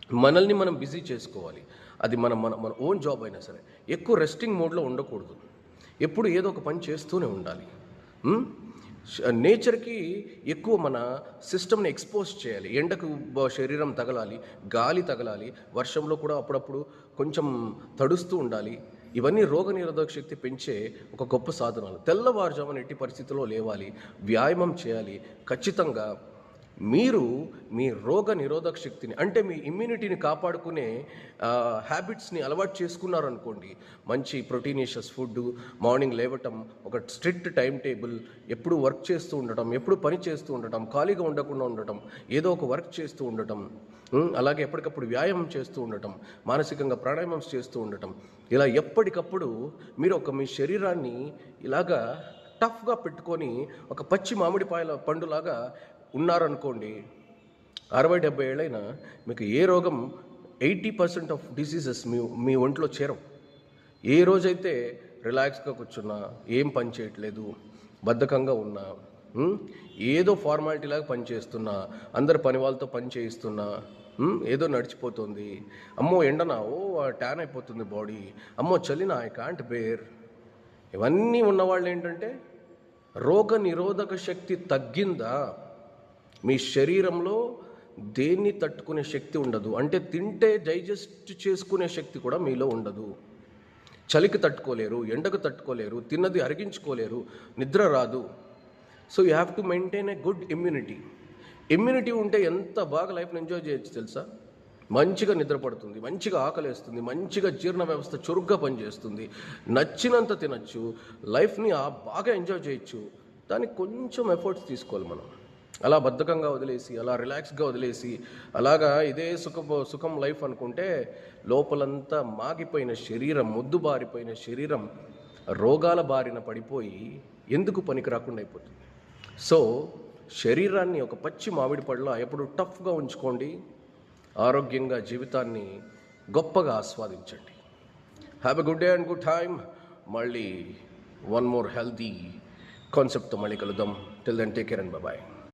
మనల్ని మనం బిజీ చేసుకోవాలి. అది మన మన మన ఓన్ జాబ్ అయినా సరే ఎక్కువ రెస్టింగ్ మోడ్లో ఉండకూడదు. ఎప్పుడు ఏదో ఒక పని చేస్తూనే ఉండాలి. నేచర్కి ఎక్కువ మన సిస్టమ్ని ఎక్స్పోజ్ చేయాలి. ఎండకు శరీరం తగలాలి, గాలి తగలాలి, వర్షంలో కూడా అప్పుడప్పుడు కొంచెం తడుస్తూ ఉండాలి. ఇవన్నీ రోగనిరోధక శక్తి పెంచే ఒక గొప్ప సాధనాలు. తెల్లవారుజామున ఎట్టి పరిస్థితుల్లో లేవాలి, వ్యాయామం చేయాలి. ఖచ్చితంగా మీరు మీ రోగ నిరోధక శక్తిని అంటే మీ ఇమ్యూనిటీని కాపాడుకునే హ్యాబిట్స్ని అలవాటు చేసుకున్నారనుకోండి. మంచి ప్రోటీనిషియస్ ఫుడ్, మార్నింగ్ లేవటం, ఒక స్ట్రిక్ట్ టైం టేబుల్, ఎప్పుడు వర్క్ చేస్తూ ఉండటం, ఎప్పుడు పని చేస్తూ ఉండటం, ఖాళీగా ఉండకుండా ఉండటం, ఏదో ఒక వర్క్ చేస్తూ ఉండటం, అలాగే ఎప్పటికప్పుడు వ్యాయామం చేస్తూ ఉండటం, మానసికంగా ప్రాణాయామం చేస్తూ ఉండటం, ఇలా ఎప్పటికప్పుడు మీరు మీ శరీరాన్ని ఇలాగా టఫ్గా పెట్టుకొని ఒక పచ్చి మామిడిపాయల పండులాగా ఉన్నారనుకోండి. 60-70 ఏళ్ళైనా మీకు ఏ రోగం 80% ఆఫ్ డిసీజెస్ మీ ఒంట్లో చేరవు. ఏ రోజైతే రిలాక్స్గా కూర్చున్నా, ఏం పని చేయట్లేదు, బద్ధకంగా ఉన్నా, ఏదో ఫార్మాలిటీలాగా పనిచేస్తున్నా, అందరు పని వాళ్ళతో పని చేయిస్తున్నా, ఏదో నడిచిపోతుంది, అమ్మో ఎండనా, ట్యాన్ అయిపోతుంది బాడీ, అమ్మో చలినా, ఐ కాంట్ బేర్, ఇవన్నీ ఉన్నవాళ్ళు ఏంటంటే రోగ నిరోధక శక్తి తగ్గిందా, మీ శరీరంలో దేన్ని తట్టుకునే శక్తి ఉండదు. అంటే తింటే డైజెస్ట్ చేసుకునే శక్తి కూడా మీలో ఉండదు. చలికి తట్టుకోలేరు, ఎండకు తట్టుకోలేరు, తిన్నది అరిగించుకోలేరు, నిద్ర రాదు. So you have to maintain a good immunity. Immunity ఉంటే ఎంత బాగా లైఫ్ని ఎంజాయ్ చేయొచ్చు తెలుసా? మంచిగా నిద్రపడుతుంది, మంచిగా ఆకలేస్తుంది, మంచిగా జీర్ణ వ్యవస్థ చురుగ్గా పనిచేస్తుంది, నచ్చినంత తినచ్చు, లైఫ్ని బాగా ఎంజాయ్ చేయొచ్చు. దానికి కొంచెం ఎఫర్ట్స్ తీసుకోవాలి మనం. అలా బద్ధకంగా వదిలేసి, అలా రిలాక్స్గా వదిలేసి, అలాగా ఇదే సుఖం లైఫ్ అనుకుంటే లోపలంతా మాగిపోయిన శరీరం, మొద్దుబారిపోయిన శరీరం రోగాల బారిన పడిపోయి ఎందుకు పనికి రాకుండా అయిపోతుంది. సో శరీరాన్ని ఒక పచ్చి మామిడి పళ్ళ ఎప్పుడు టఫ్గా ఉంచుకోండి. ఆరోగ్యంగా జీవితాన్ని గొప్పగా ఆస్వాదించండి. Have a good day and good time. మళ్ళీ వన్ మోర్ హెల్తీ కాన్సెప్ట్తో మళ్ళీ కలుద్దాం. Till then take care and bye.